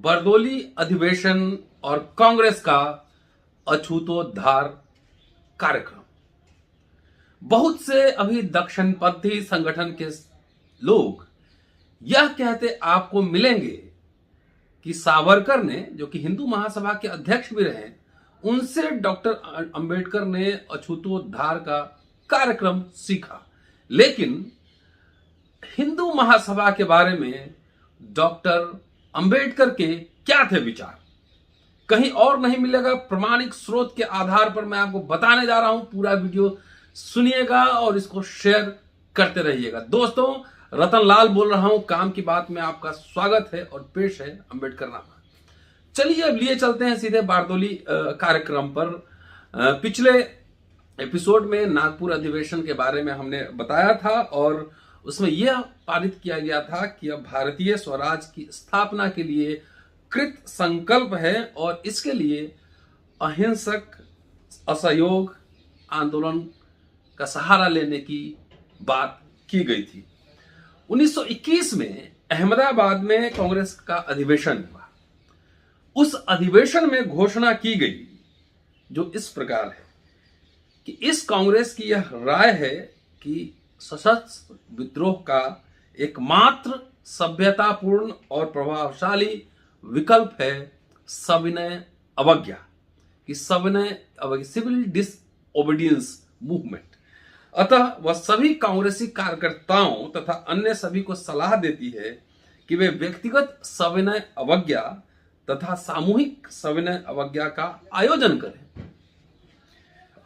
बरदोली अधिवेशन और कांग्रेस का अछूतोद्धार कार्यक्रम। बहुत से अभी दक्षिणपंथी संगठन के लोग यह कहते आपको मिलेंगे कि सावरकर ने, जो कि हिंदू महासभा के अध्यक्ष भी रहे, उनसे डॉक्टर अंबेडकर ने अछूतोद्धार का कार्यक्रम सीखा। लेकिन हिंदू महासभा के बारे में डॉक्टर अंबेडकर के क्या थे विचार, कहीं और नहीं मिलेगा। प्रमाणिक स्रोत के आधार पर मैं आपको बताने जा रहा हूं। पूरा वीडियो सुनिएगा और इसको शेयर करते रहिएगा। दोस्तों, रतन लाल बोल रहा हूं, काम की बात में आपका स्वागत है और पेश है अंबेडकर नामा। चलिए अब लिए चलते हैं सीधे बारदोली कार्यक्रम पर। पिछले एपिसोड में नागपुर अधिवेशन के बारे में हमने बताया था और उसमें यह पारित किया गया था कि अब भारतीय स्वराज की स्थापना के लिए कृत संकल्प है और इसके लिए अहिंसक असहयोग आंदोलन का सहारा लेने की बात की गई थी। 1921 में अहमदाबाद में कांग्रेस का अधिवेशन हुआ। उस अधिवेशन में घोषणा की गई जो इस प्रकार है कि इस कांग्रेस की यह राय है कि सशस्त्र विद्रोह का एकमात्र सभ्यतापूर्ण और प्रभावशाली विकल्प है सविनय अवज्ञा, कि सविनय अवज्ञा, सिविल डिसओबीडियंस मूवमेंट। अतः वह सभी कांग्रेसी कार्यकर्ताओं तथा अन्य सभी को सलाह देती है कि वे व्यक्तिगत सविनय अवज्ञा तथा सामूहिक सविनय अवज्ञा का आयोजन करें।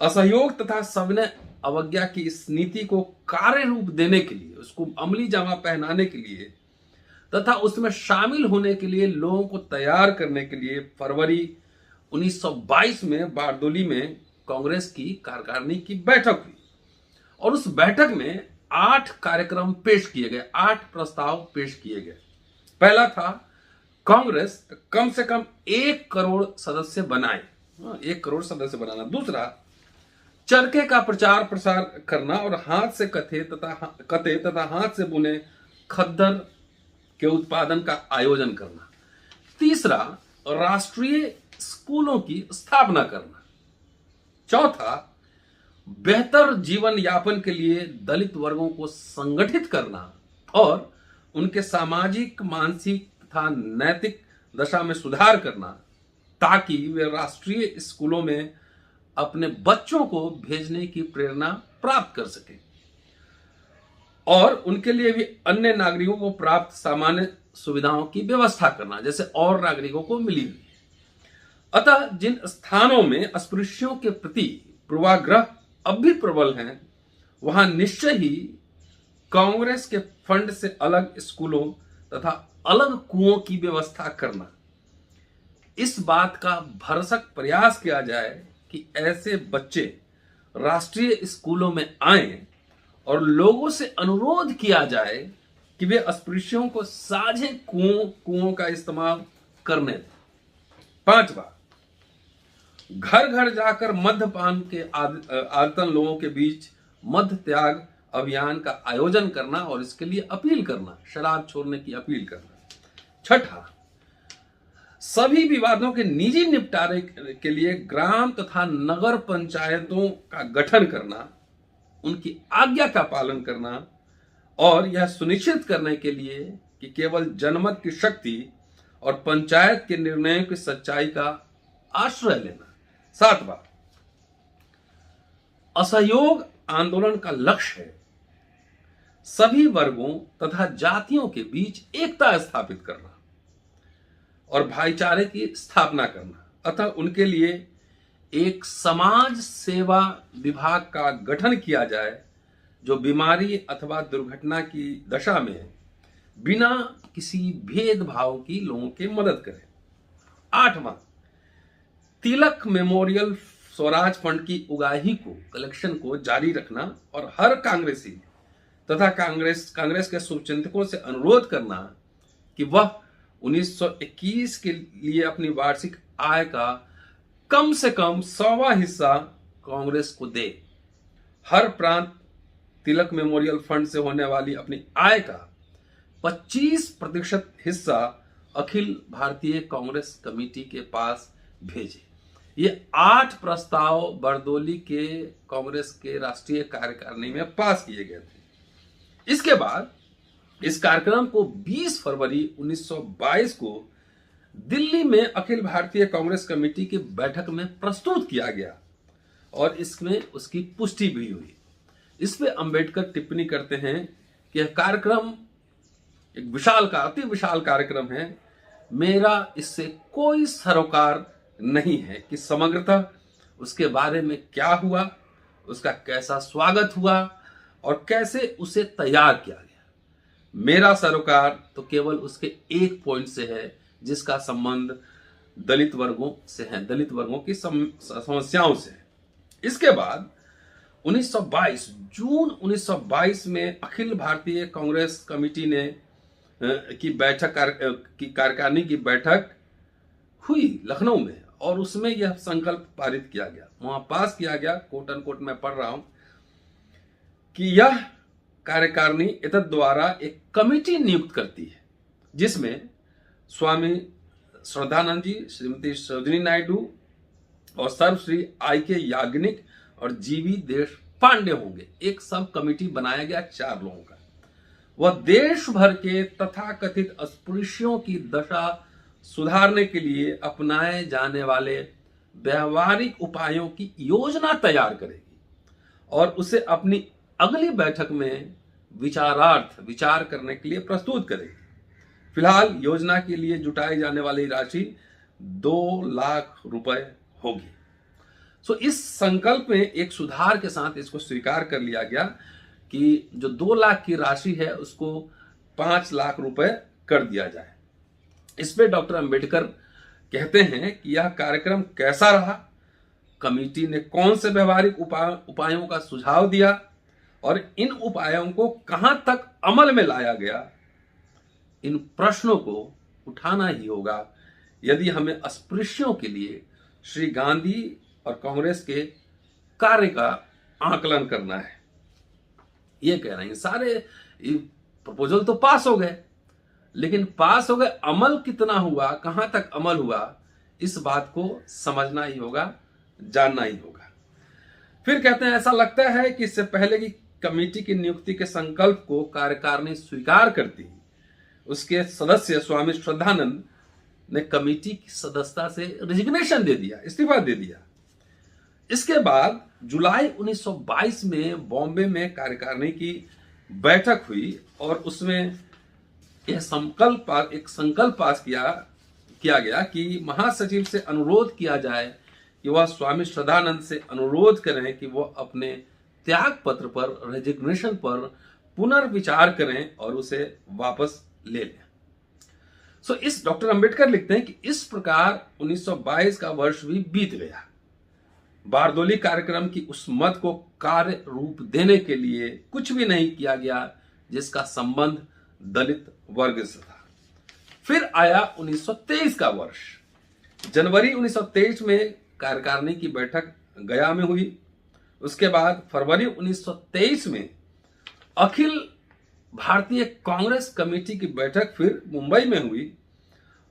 असहयोग तथा सविनय अवज्ञा की इस नीति को कार्य रूप देने के लिए, उसको अमली जामा पहनाने के लिए तथा उसमें शामिल होने के लिए लोगों को तैयार करने के लिए फरवरी 1922 में बारदोली में कांग्रेस की कार्यकारिणी की बैठक हुई और उस बैठक में 8 कार्यक्रम पेश किए गए, 8 प्रस्ताव पेश किए गए। पहला था कांग्रेस कम से कम 1 करोड़ सदस्य बनाए, 1 करोड़ सदस्य बनाना। दूसरा, चरखे का प्रचार प्रसार करना और हाथ से कते तथा हाथ से बुने खद्दर के उत्पादन का आयोजन करना। तीसरा, राष्ट्रीय स्कूलों की स्थापना करना। चौथा, बेहतर जीवन यापन के लिए दलित वर्गों को संगठित करना और उनके सामाजिक, मानसिक तथा नैतिक दशा में सुधार करना ताकि वे राष्ट्रीय स्कूलों में अपने बच्चों को भेजने की प्रेरणा प्राप्त कर सके और उनके लिए भी अन्य नागरिकों को प्राप्त सामान्य सुविधाओं की व्यवस्था करना जैसे और नागरिकों को मिली हुई। अतः जिन स्थानों में अस्पृश्यों के प्रति पूर्वाग्रह अब भी प्रबल हैं, वहां निश्चय ही कांग्रेस के फंड से अलग स्कूलों तथा अलग कुओं की व्यवस्था करना। इस बात का भरसक प्रयास किया जाए कि ऐसे बच्चे राष्ट्रीय स्कूलों में आएं और लोगों से अनुरोध किया जाए कि वे अस्पृश्यों को साझे कुओं का इस्तेमाल करने दें। पांचवा, घर घर जाकर मद्यपान के आदतन लोगों के बीच मद्य त्याग अभियान का आयोजन करना और इसके लिए अपील करना, शराब छोड़ने की अपील करना। छठा, सभी विवादों के निजी निपटारे के लिए ग्राम तथा नगर पंचायतों का गठन करना, उनकी आज्ञा का पालन करना और यह सुनिश्चित करने के लिए कि केवल जनमत की शक्ति और पंचायत के निर्णयों की सच्चाई का आश्रय लेना। सातवां, असहयोग आंदोलन का लक्ष्य है सभी वर्गों तथा जातियों के बीच एकता स्थापित करना और भाईचारे की स्थापना करना। अतः उनके लिए एक समाज सेवा विभाग का गठन किया जाए जो बीमारी अथवा दुर्घटना की दशा में बिना किसी भेदभाव की लोगों की मदद करे। आठवां, तिलक मेमोरियल स्वराज फंड की उगाही को, कलेक्शन को जारी रखना और हर कांग्रेसी तथा कांग्रेस के शुभचिंतकों से अनुरोध करना कि वह 1921 के लिए अपनी वार्षिक आय का कम से कम 100वां हिस्सा कांग्रेस को दे। हर प्रांत तिलक मेमोरियल फंड से होने वाली अपनी आय का 25% हिस्सा अखिल भारतीय कांग्रेस कमेटी के पास भेजे। ये 8 प्रस्ताव बरदोली के कांग्रेस के राष्ट्रीय कार्यकारिणी में पास किए गए थे। इसके बाद इस कार्यक्रम को 20 फरवरी 1922 को दिल्ली में अखिल भारतीय कांग्रेस कमेटी की बैठक में प्रस्तुत किया गया और इसमें उसकी पुष्टि भी हुई। इस पे अंबेडकर टिप्पणी करते हैं कि यह कार्यक्रम एक अति विशाल कार्यक्रम है। मेरा इससे कोई सरोकार नहीं है कि समग्रतः उसके बारे में क्या हुआ, उसका कैसा स्वागत हुआ और कैसे उसे तैयार किया गया। मेरा सरोकार तो केवल उसके एक पॉइंट से है जिसका संबंध दलित वर्गों से है, दलित वर्गों की समस्याओं से है। इसके बाद 1922 जून 1922 में अखिल भारतीय कांग्रेस कमेटी ने की कार्यकारिणी की बैठक हुई लखनऊ में और उसमें यह संकल्प पारित किया गया, वहां पास किया गया, कोट अनकोट मैं पढ़ रहा हूं कि यह कार्यकारिणी एतद द्वारा एक कमेटी नियुक्त करती है जिसमें स्वामी श्रद्धानंद जी, श्रीमती सरोजिनी नायडू और सर्वश्री I.K. याग्निक और जीवी देशपांडे होंगे। एक सब कमेटी बनाया गया 4 लोगों का। वह देश भर के तथाकथित अस्पृश्यों की दशा सुधारने के लिए अपनाए जाने वाले व्यवहारिक उपायों की योजना तैयार करेगी और उसे अपनी अगली बैठक में विचार करने के लिए प्रस्तुत करेगी। फिलहाल योजना के लिए जुटाई जाने वाली राशि 2 लाख रुपए होगी। इस संकल्प में एक सुधार के साथ इसको स्वीकार कर लिया गया कि जो 2 लाख की राशि है उसको 5 लाख रुपए कर दिया जाए। इस पे डॉक्टर अंबेडकर कहते हैं कि यह कार्यक्रम कैसा रहा, कमेटी ने कौन से व्यवहारिक उपायों का सुझाव दिया और इन उपायों को कहां तक अमल में लाया गया, इन प्रश्नों को उठाना ही होगा यदि हमें अस्पृश्यों के लिए श्री गांधी और कांग्रेस के कार्य का आकलन करना है। ये कह रहे हैं सारे प्रपोजल तो पास हो गए, लेकिन पास हो गए, अमल कितना हुआ, कहां तक अमल हुआ, इस बात को समझना ही होगा, जानना ही होगा। फिर कहते हैं ऐसा लगता है कि इससे पहले की कमेटी की नियुक्ति के संकल्प को कार्यकारिणी स्वीकार करती, उसके सदस्य स्वामी श्रद्धानंद ने कमेटी की सदस्यता से रेजिग्नेशन दे दिया, इस्तीफा दे दिया। इसके बाद जुलाई 1922 में बॉम्बे में कार्यकारिणी की बैठक हुई और उसमें यह संकल्प पास किया गया कि महासचिव से अनुरोध किया जाए कि वह स्वामी श्रद्धानंद से अनुरोध करें कि वह अपने त्याग पत्र पर, रेजिग्नेशन पर पुनर्विचार करें और उसे वापस ले लें। इस डॉक्टर अंबेडकर लिखते हैं कि इस प्रकार 1922 का वर्ष भी बीत गया। बारदोली कार्यक्रम की उस मत को कार्य रूप देने के लिए कुछ भी नहीं किया गया जिसका संबंध दलित वर्ग से था। फिर आया 1923 का वर्ष। जनवरी 1923 में कार्यकारिणी की बैठक गया में हुई। उसके बाद फरवरी 1923 में अखिल भारतीय कांग्रेस कमेटी की बैठक फिर मुंबई में हुई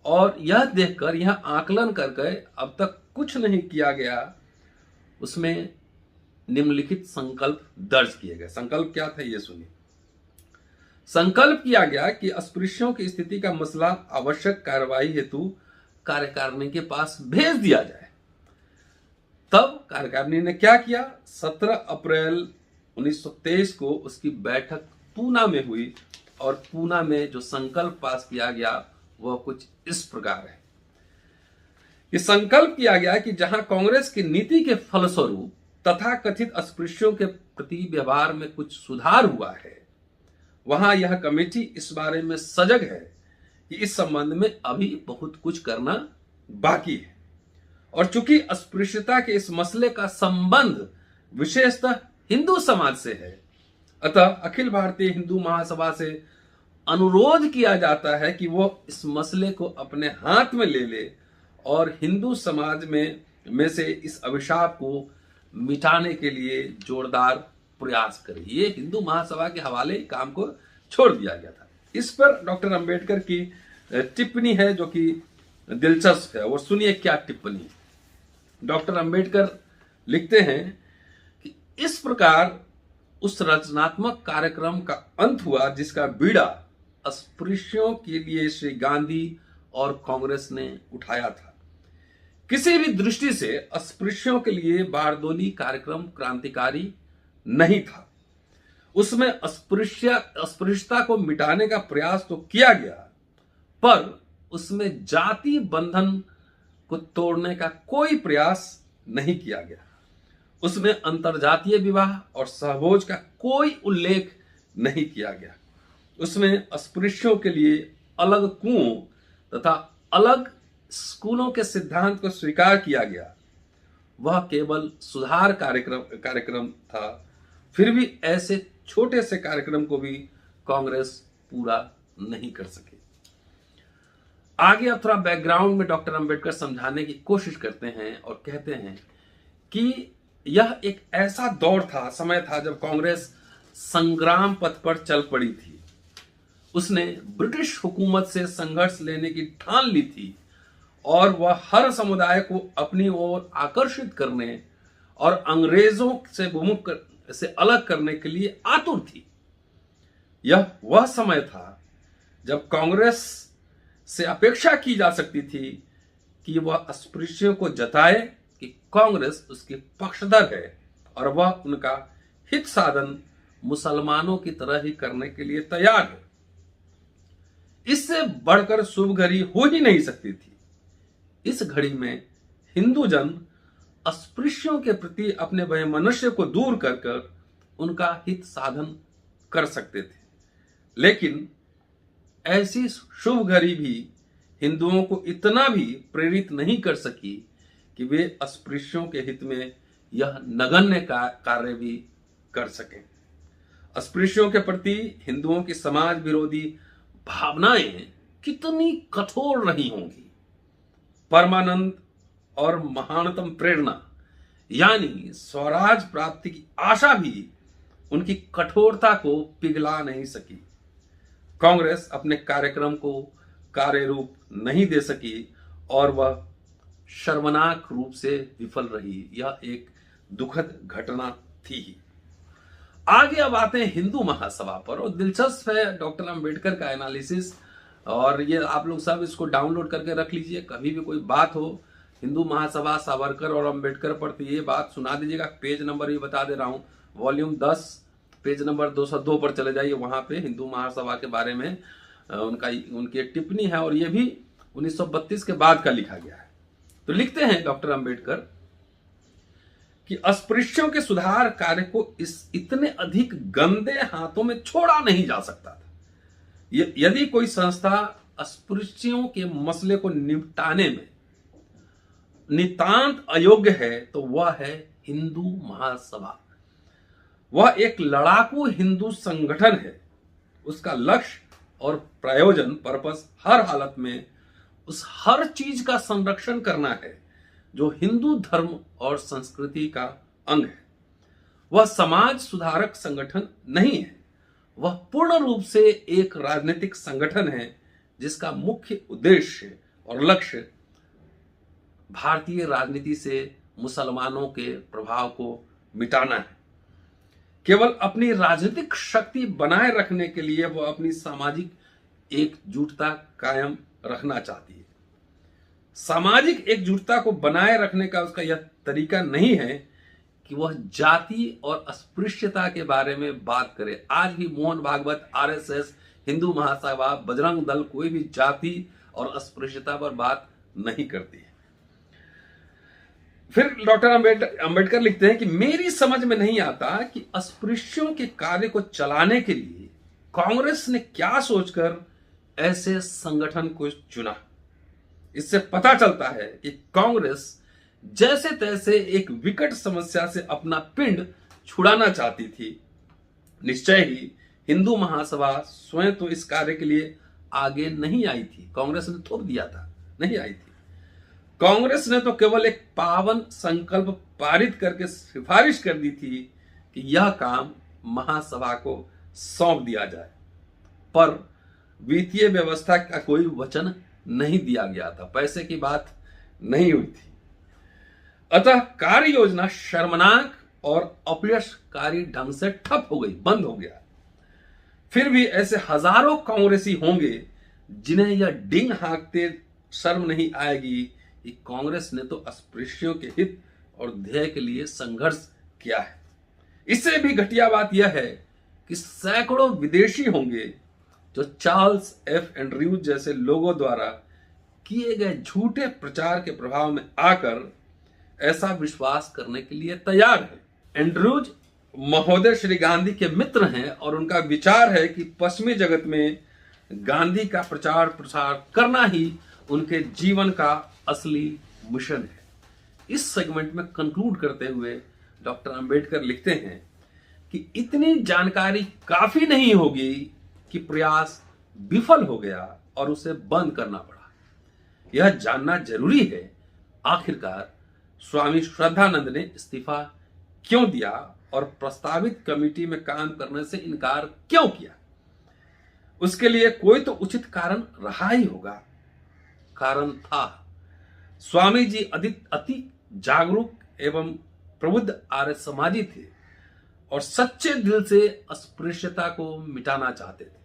और यह देखकर, यह आकलन करके अब तक कुछ नहीं किया गया, उसमें निम्नलिखित संकल्प दर्ज किए गए। संकल्प क्या था ये सुनिए। संकल्प किया गया कि अस्पृश्यों की स्थिति का मसला आवश्यक कार्रवाई हेतु कार्यकारिणी के पास भेज दिया जाए। तब कार्यकारिणी ने क्या किया, 17 अप्रैल 1923 को उसकी बैठक पूना में हुई और पूना में जो संकल्प पास किया गया वह कुछ इस प्रकार है। ये संकल्प किया गया कि जहां कांग्रेस की नीति के फलस्वरूप तथा कथित अस्पृश्यों के प्रति व्यवहार में कुछ सुधार हुआ है, वहां यह कमेटी इस बारे में सजग है कि इस संबंध में अभी बहुत कुछ करना बाकी है। और चूंकि अस्पृश्यता के इस मसले का संबंध विशेषतः हिंदू समाज से है, अतः अखिल भारतीय हिंदू महासभा से अनुरोध किया जाता है कि वो इस मसले को अपने हाथ में ले ले और हिंदू समाज में से इस अभिशाप को मिटाने के लिए जोरदार प्रयास करे। ये हिंदू महासभा के हवाले काम को छोड़ दिया गया था। इस पर डॉक्टर अंबेडकर की टिप्पणी है जो कि दिलचस्प है। और सुनिए क्या टिप्पणी है। डॉक्टर अंबेडकर लिखते हैं कि इस प्रकार उस रचनात्मक कार्यक्रम का अंत हुआ जिसका बीड़ा अस्पृश्यों के लिए श्री गांधी और कांग्रेस ने उठाया था। किसी भी दृष्टि से अस्पृश्यों के लिए बारदोली कार्यक्रम क्रांतिकारी नहीं था। उसमें अस्पृश्यता को मिटाने का प्रयास तो किया गया, पर उसमें जाति बंधन को तोड़ने का कोई प्रयास नहीं किया गया। उसमें अंतरजातीय विवाह और सहभोज का कोई उल्लेख नहीं किया गया। उसमें अस्पृश्यों के लिए अलग कुओं तथा अलग स्कूलों के सिद्धांत को स्वीकार किया गया। वह केवल सुधार कार्यक्रम था। फिर भी ऐसे छोटे से कार्यक्रम को भी कांग्रेस पूरा नहीं कर सके। आगे अब थोड़ा बैकग्राउंड में डॉक्टर अंबेडकर समझाने की कोशिश करते हैं और कहते हैं कि यह एक ऐसा दौर था, समय था जब कांग्रेस संग्राम पथ पर चल पड़ी थी। उसने ब्रिटिश हुकूमत से संघर्ष लेने की ठान ली थी और वह हर समुदाय को अपनी ओर आकर्षित करने और अंग्रेजों से विमुख से अलग करने के लिए आतुर थी। यह वह समय था जब कांग्रेस से अपेक्षा की जा सकती थी कि वह अस्पृश्यों को जताए कि कांग्रेस उसके पक्षधर है और वह उनका हित साधन मुसलमानों की तरह ही करने के लिए तैयार है। इससे बढ़कर शुभ घड़ी हो ही नहीं सकती थी। इस घड़ी में हिंदू जन अस्पृश्यों के प्रति अपने वैमनस्य को दूर कर उनका हित साधन कर सकते थे। लेकिन ऐसी शुभ घड़ी भी हिंदुओं को इतना भी प्रेरित नहीं कर सकी कि वे अस्पृश्यों के हित में यह नगण्य कार्य भी कर सकें। अस्पृश्यों के प्रति हिंदुओं की समाज विरोधी भावनाएं कितनी कठोर रही होंगी। परमानंद और महानतम प्रेरणा यानी स्वराज प्राप्ति की आशा भी उनकी कठोरता को पिघला नहीं सकी। कांग्रेस अपने कार्यक्रम को कार्य रूप नहीं दे सकी और वह शर्मनाक रूप से विफल रही। यह एक दुखद घटना थी। आगे अब आते हैं हिंदू महासभा पर, और दिलचस्प है डॉक्टर अंबेडकर का एनालिसिस, और ये आप लोग सब इसको डाउनलोड करके रख लीजिए। कभी भी कोई बात हो हिंदू महासभा, सावरकर और अंबेडकर पर, तो ये बात सुना दीजिएगा। पेज नंबर भी बता दे रहा हूँ, वॉल्यूम 10 पेज नंबर 202 पर चले जाइए। वहां पे हिंदू महासभा के बारे में उनकी एक टिप्पणी है, और ये भी 1932 के बाद का लिखा गया है। तो लिखते हैं डॉक्टर अंबेडकर कि अस्पृश्यों के सुधार कार्य को इतने अधिक गंदे हाथों में छोड़ा नहीं जा सकता था। यदि कोई संस्था अस्पृश्यों के मसले को निपटाने में नितांत अयोग्य है तो वह है हिंदू महासभा। वह एक लड़ाकू हिंदू संगठन है। उसका लक्ष्य और प्रयोजन, पर्पस हर हालत में उस हर चीज का संरक्षण करना है जो हिंदू धर्म और संस्कृति का अंग है। वह समाज सुधारक संगठन नहीं है। वह पूर्ण रूप से एक राजनीतिक संगठन है जिसका मुख्य उद्देश्य और लक्ष्य भारतीय राजनीति से मुसलमानों के प्रभाव को मिटाना है। केवल अपनी राजनीतिक शक्ति बनाए रखने के लिए वह अपनी सामाजिक एकजुटता कायम रखना चाहती है। सामाजिक एकजुटता को बनाए रखने का उसका यह तरीका नहीं है कि वह जाति और अस्पृश्यता के बारे में बात करे। आज भी मोहन भागवत, आरएसएस, हिंदू महासभा, बजरंग दल कोई भी जाति और अस्पृश्यता पर बात नहीं करती है। फिर डॉक्टर अंबेडकर लिखते हैं कि मेरी समझ में नहीं आता कि अस्पृश्यों के कार्य को चलाने के लिए कांग्रेस ने क्या सोचकर ऐसे संगठन को चुना। इससे पता चलता है कि कांग्रेस जैसे तैसे एक विकट समस्या से अपना पिंड छुड़ाना चाहती थी। निश्चय ही हिंदू महासभा स्वयं तो इस कार्य के लिए आगे नहीं आई थी। कांग्रेस ने थोप दिया था, नहीं आई थी। कांग्रेस ने तो केवल एक पावन संकल्प पारित करके सिफारिश कर दी थी कि यह काम महासभा को सौंप दिया जाए। पर वित्तीय व्यवस्था का कोई वचन नहीं दिया गया था, पैसे की बात नहीं हुई थी। अतः कार्य योजना शर्मनाक और अपयशकारी ढंग से ठप हो गई, बंद हो गया। फिर भी ऐसे हजारों कांग्रेसी होंगे जिन्हें यह डिंग हाँकते शर्म नहीं आएगी कि कांग्रेस ने तो अस्पृश्यों के हित और ध्येय के लिए संघर्ष किया है। इससे भी घटिया बात यह है कि सैकड़ों विदेशी होंगे जो चार्ल्स एफ एंड्रयूज जैसे लोगों द्वारा किए गए झूठे प्रचार के प्रभाव में आकर ऐसा विश्वास करने के लिए तैयार है। एंड्रयूज महोदय श्री गांधी के मित्र हैं और उनका विचार है कि पश्चिमी जगत में गांधी का प्रचार प्रसार करना ही उनके जीवन का असली मिशन है। इस सेगमेंट में कंक्लूड करते हुए डॉक्टर अंबेडकर लिखते हैं कि इतनी जानकारी काफी नहीं होगी कि प्रयास विफल हो गया और उसे बंद करना पड़ा। यह जानना जरूरी है आखिरकार स्वामी श्रद्धानंद ने इस्तीफा क्यों दिया और प्रस्तावित कमेटी में काम करने से इनकार क्यों किया। उसके लिए कोई तो उचित कारण रहा ही होगा। कारण था, स्वामी जी अति जागरूक एवं प्रबुद्ध आर्य समाजी थे और सच्चे दिल से अस्पृश्यता को मिटाना चाहते थे।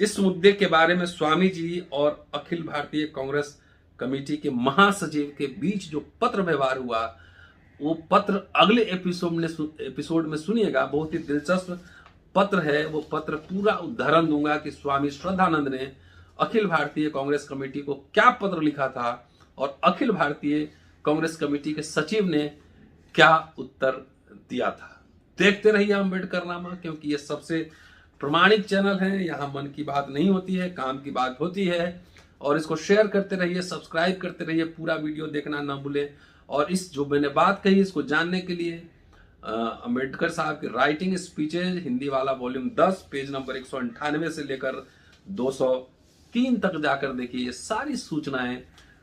इस मुद्दे के बारे में स्वामी जी और अखिल भारतीय कांग्रेस कमेटी के महासचिव के बीच जो पत्र व्यवहार हुआ, वो पत्र अगले एपिसोड में सुनिएगा। बहुत ही दिलचस्प पत्र है। वो पत्र पूरा उदाहरण दूंगा कि स्वामी श्रद्धानंद ने अखिल भारतीय कांग्रेस कमेटी को क्या पत्र लिखा था और अखिल भारतीय कांग्रेस कमेटी के सचिव ने क्या उत्तर दिया था। देखते रहिए अम्बेडकरनामा, क्योंकि ये सबसे प्रमाणिक चैनल है। यहाँ मन की बात नहीं होती है, काम की बात होती है। और इसको शेयर करते रहिए, सब्सक्राइब करते रहिए, पूरा वीडियो देखना ना भूलें। और इस जो मैंने बात कही इसको जानने के लिए अम्बेडकर साहब की राइटिंग स्पीचेज हिंदी वाला वॉल्यूम 10 पेज नंबर 198 से लेकर 203 तक जाकर देखिए। ये सारी सूचनाएं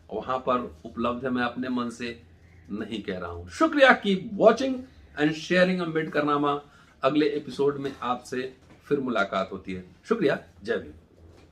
वहां पर उपलब्ध है, मैं अपने मन से नहीं कह रहा हूं। शुक्रिया, keep watching and sharing Ambedkarnama. अगले एपिसोड में आपसे फिर मुलाकात होती है। शुक्रिया, जय भीम।